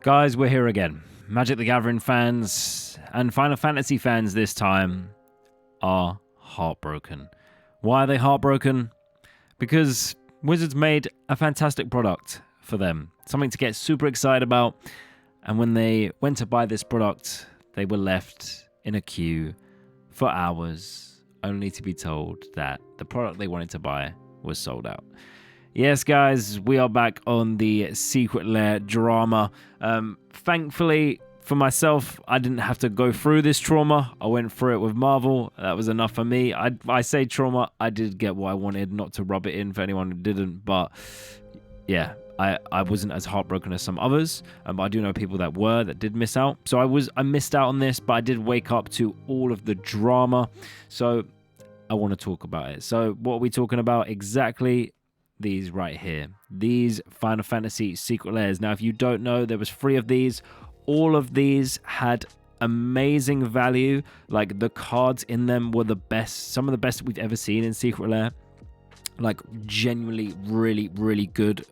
Guys, we're here again. Magic the Gathering fans and Final Fantasy fans this time are heartbroken. Why are they heartbroken? Because Wizards made a fantastic product for them. Something to get super excited about. And when they went to buy this product, they were left in a queue for hours, only to be told that the product they wanted to buy was sold out. Yes, guys, we are back on the Secret Lair drama. Thankfully, for myself, I didn't have to go through this trauma. I went through it with Marvel. That was enough for me. I say trauma. I did get what I wanted, not to rub it in for anyone who didn't. But yeah, I wasn't as heartbroken as some others. But I do know people that did miss out. So I missed out on this, but I did wake up to all of the drama. So I want to talk about it. So what are we talking about exactly? These right here, these Final Fantasy Secret Lairs. Now, if you don't know, there was 3 of these. All of these had amazing value. Like, the cards in them were the best, some of the best that we've ever seen in Secret Lair. Like, genuinely really, really good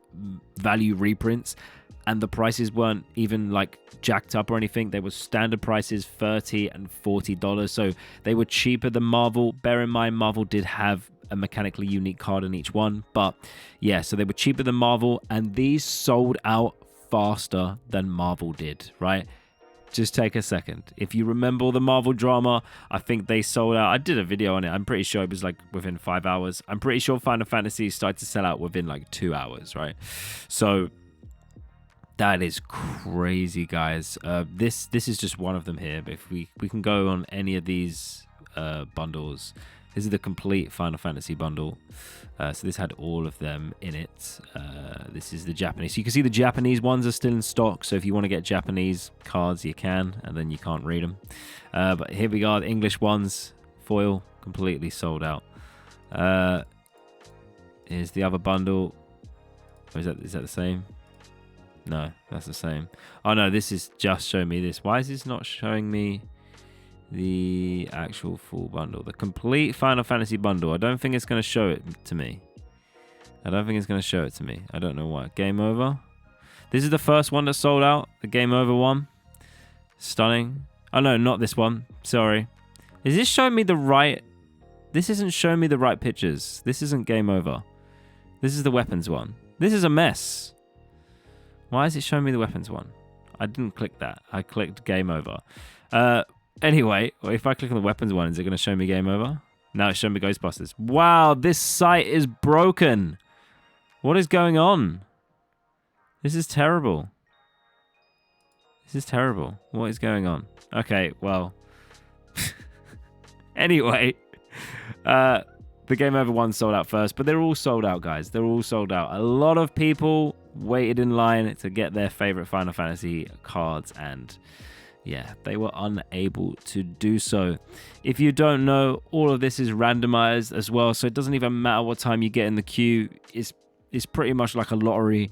value reprints. And the prices weren't even like jacked up or anything. They were standard prices, $30 and $40. So they were cheaper than Marvel. Bear in mind, Marvel did have a mechanically unique card in each one. But yeah, so they were cheaper than Marvel. And these sold out faster than Marvel did, right? Just take a second. If you remember all the Marvel drama, I think they sold out. I did a video on it. I'm pretty sure it was like within 5 hours. I'm pretty sure Final Fantasy started to sell out within like 2 hours, right? So that is crazy, guys. This is just one of them here. But if we can go on any of these bundles. This is the complete Final Fantasy bundle. So this had all of them in it. This is the Japanese. So you can see the Japanese ones are still in stock. So if you want to get Japanese cards, you can. And then you can't read them. But here we go. The English ones. Foil. Completely sold out. Here's the other bundle. Or is that the same? No, that's the same. Oh, no. This is just showing me this. Why is this not showing me the actual full bundle? The complete Final Fantasy bundle. I don't think it's going to show it to me. I don't know why. Game over. This is the first one that sold out. The Game Over one. Stunning. Oh, no, not this one. Sorry. Is this showing me the right... This isn't showing me the right pictures. This isn't Game Over. This is the weapons one. This is a mess. Why is it showing me the weapons one? I didn't click that. I clicked Game Over. Anyway, if I click on the weapons one, is it going to show me Game Over? Now it's showing me Ghostbusters. Wow, this site is broken. What is going on? This is terrible. What is going on? Okay, well. Anyway, the Game Over one sold out first, but they're all sold out, guys. They're all sold out. A lot of people waited in line to get their favorite Final Fantasy cards, and yeah, they were unable to do so. If you don't know, all of this is randomized as well, so it doesn't even matter what time you get in the queue. It's pretty much like a lottery.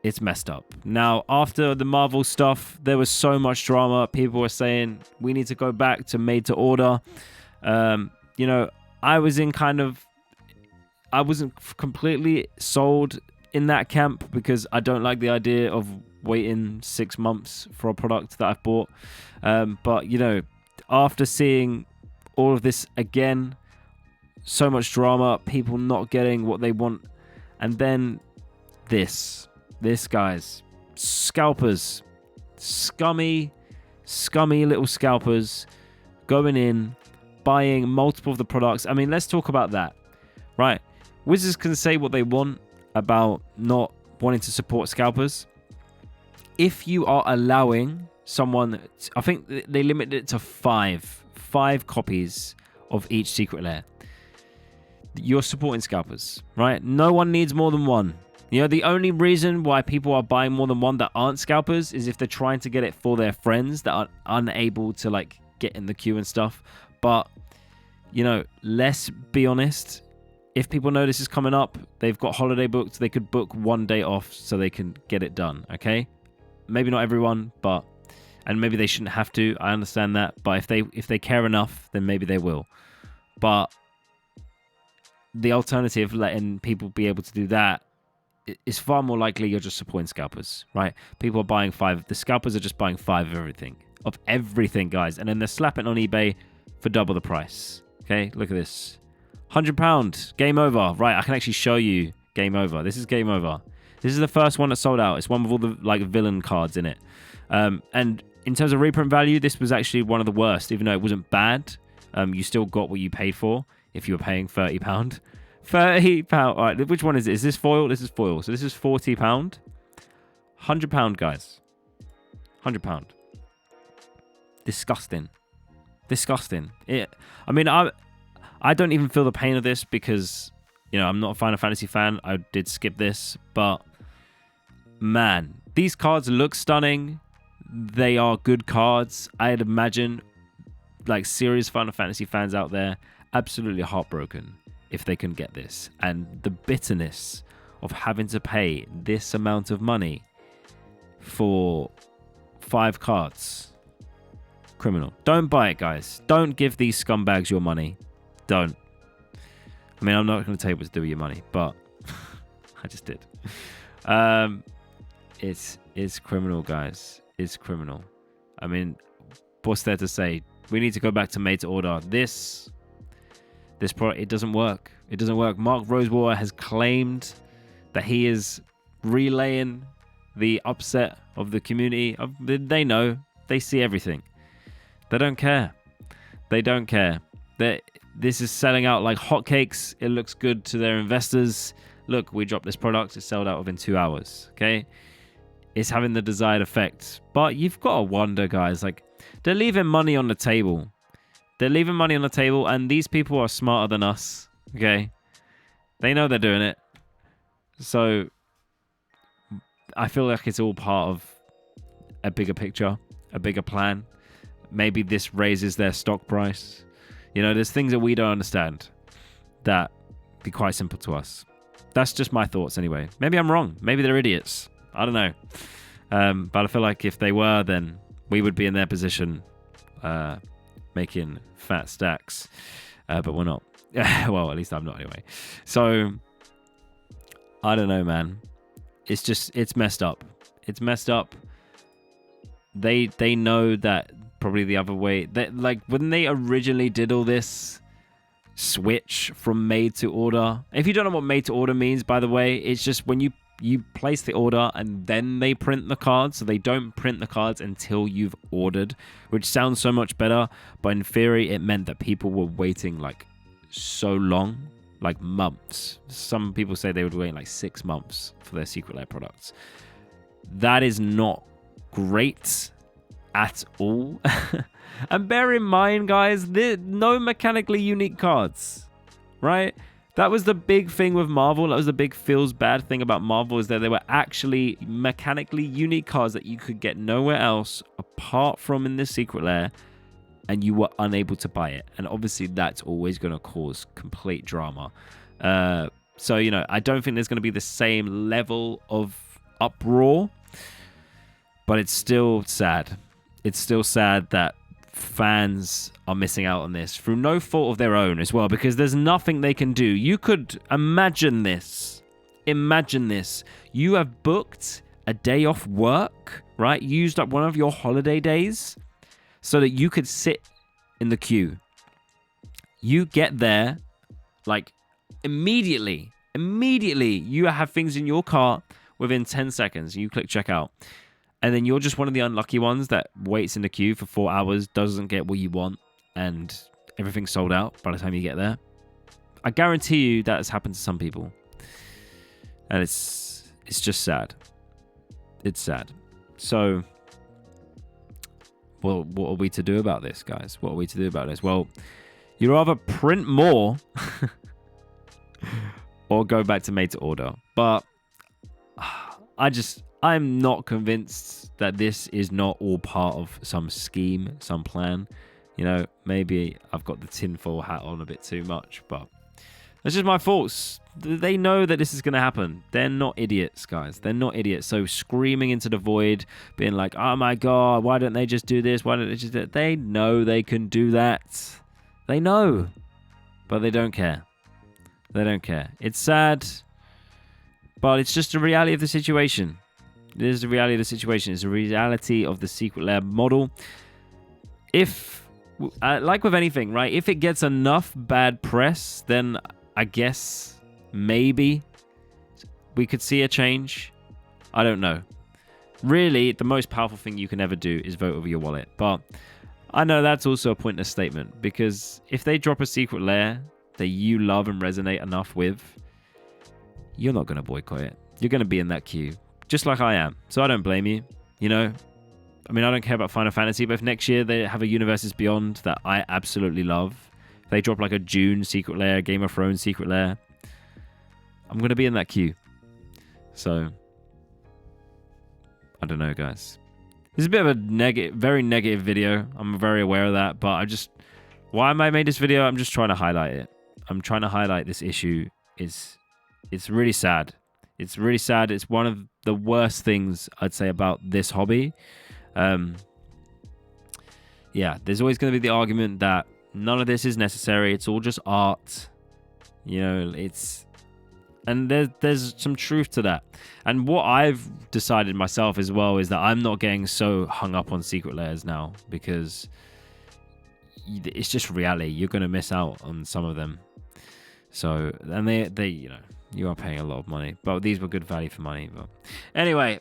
It's messed up. Now, after the Marvel stuff, there was so much drama. People were saying, we need to go back to made to order. You know, I wasn't completely sold in that camp because I don't like the idea of waiting 6 months for a product that I've bought. But, you know, after seeing all of this again, so much drama, people not getting what they want, and then this guys, scalpers, scummy little scalpers going in, buying multiple of the products. I mean, let's talk about that, right? Wizards can say what they want about not wanting to support scalpers. If you are allowing someone, I think they limited it to five copies of each Secret Lair, you're supporting scalpers, right? No one needs more than one. You know, the only reason why people are buying more than one that aren't scalpers is if they're trying to get it for their friends that are unable to, like, get in the queue and stuff. But, you know, let's be honest. If people know this is coming up, they've got holiday booked, they could book one day off so they can get it done, okay? Maybe not everyone, but... And maybe they shouldn't have to, I understand that. But if they care enough, then maybe they will. But the alternative, letting people be able to do that, it's far more likely you're just supporting scalpers, right? People are buying 5. The scalpers are just buying 5 of everything, guys. And then they're slapping on eBay for double the price. Okay, look at this. £100, game over. Right, I can actually show you game over. This is game over. This is the first one that sold out. It's one with all the like villain cards in it. And in terms of reprint value, this was actually one of the worst, even though it wasn't bad. You still got what you paid for if you were paying £30. £30. All right, which one is it? Is this foil? This is foil. So this is £40. £100, guys. £100. Disgusting. Disgusting. I mean, I don't even feel the pain of this because, you know, I'm not a Final Fantasy fan. I did skip this, but man, these cards look stunning. They are good cards. I'd imagine like serious Final Fantasy fans out there absolutely heartbroken if they can get this. And the bitterness of having to pay this amount of money for 5 cards. Criminal. Don't buy it, guys. Don't give these scumbags your money. Don't. I mean, I'm not going to tell you what to do with your money, but I just did. It's criminal, guys. It's criminal. I mean, what's there to say? We need to go back to made to order. This product, it doesn't work. It doesn't work. Mark Rosewater has claimed that he is relaying the upset of the community. They know. They see everything. They don't care. They don't care. This is selling out like hotcakes. It looks good to their investors. Look, we dropped this product. It sold out within 2 hours. Okay? It's having the desired effect. But you've got to wonder, guys. Like, they're leaving money on the table. They're leaving money on the table, and these people are smarter than us. Okay? They know they're doing it. So, I feel like it's all part of a bigger picture, a bigger plan. Maybe this raises their stock price. You know, there's things that we don't understand that be quite simple to us. That's just my thoughts anyway. Maybe I'm wrong. Maybe they're idiots. I don't know. But I feel like if they were, then we would be in their position making fat stacks. But we're not. Well, at least I'm not anyway. So, I don't know, man. It's messed up. It's messed up. They know that probably the other way that, like, when they originally did all this switch from made to order. If you don't know what made to order means, by the way, it's just when you place the order and then they print the cards. So they don't print the cards until you've ordered, which sounds so much better. But in theory, it meant that people were waiting like so long, like months. Some people say they would wait like 6 months for their Secret Lair products. That is not great at all. And bear in mind, guys, no mechanically unique cards, right? That was the big thing with Marvel. That was the big feels bad thing about Marvel, is that they were actually mechanically unique cards that you could get nowhere else apart from in the Secret Lair, and you were unable to buy it. And obviously that's always going to cause complete drama. So, you know, I don't think there's going to be the same level of uproar, but it's still sad. It's still sad that fans are missing out on this through no fault of their own as well, because there's nothing they can do. You could imagine this. Imagine this. You have booked a day off work, right? Used up one of your holiday days so that you could sit in the queue. You get there, like, immediately, you have things in your cart within 10 seconds. You click checkout. And then you're just one of the unlucky ones that waits in the queue for 4 hours, doesn't get what you want, and everything's sold out by the time you get there. I guarantee you that has happened to some people. And it's just sad. It's sad. So, well, what are we to do about this, guys? What are we to do about this? Well, you either print more or go back to made to order. But I'm not convinced that this is not all part of some scheme, some plan. You know, maybe I've got the tinfoil hat on a bit too much, but that's just my thoughts. They know that this is going to happen. They're not idiots, guys. They're not idiots. So screaming into the void, being like, oh my God, why don't they just do this? Why don't they just do that? They know they can do that. They know, but they don't care. They don't care. It's sad, But it's just the reality of the situation. It is the reality of the situation. It's the reality of the Secret Lair model. If, like with anything, right? If it gets enough bad press, then I guess maybe we could see a change. I don't know. Really, the most powerful thing you can ever do is vote over your wallet. But I know that's also a pointless statement, because if they drop a Secret Lair that you love and resonate enough with, you're not going to boycott it. You're going to be in that queue, just like I am. So I don't blame you, you know? I mean, I don't care about Final Fantasy, but if next year they have a Universes Beyond that I absolutely love, if they drop like a Dune Secret Lair, Game of Thrones Secret Lair, I'm going to be in that queue. So, I don't know, guys. This is a bit of a very negative video. I'm very aware of that, but why am I made this video? I'm just trying to highlight it. I'm trying to highlight this issue. It's really sad. It's really sad. It's one of the worst things I'd say about this hobby. Yeah, there's always going to be the argument that none of this is necessary. It's all just art. You know, and there's some truth to that. And what I've decided myself as well is that I'm not getting so hung up on Secret Lairs now, because it's just reality. You're going to miss out on some of them. So, and they, you know, you are paying a lot of money, but these were good value for money. But anyway,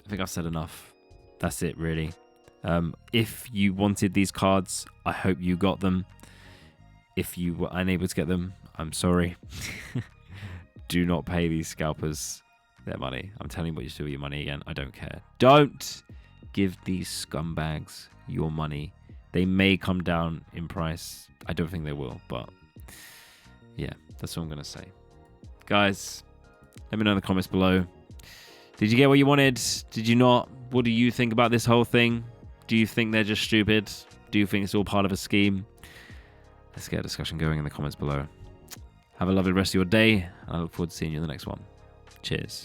I think I've said enough. That's it, really. If you wanted these cards, I hope you got them. If you were unable to get them, I'm sorry. Do not pay these scalpers their money. I'm telling you what you do with your money again. I don't care. Don't give these scumbags your money. They may come down in price. I don't think they will, but yeah, that's what I'm going to say. Guys, let me know in the comments below. Did you get what you wanted? Did you not? What do you think about this whole thing? Do you think they're just stupid? Do you think it's all part of a scheme? Let's get a discussion going in the comments below. Have a lovely rest of your day, and I look forward to seeing you in the next one. Cheers.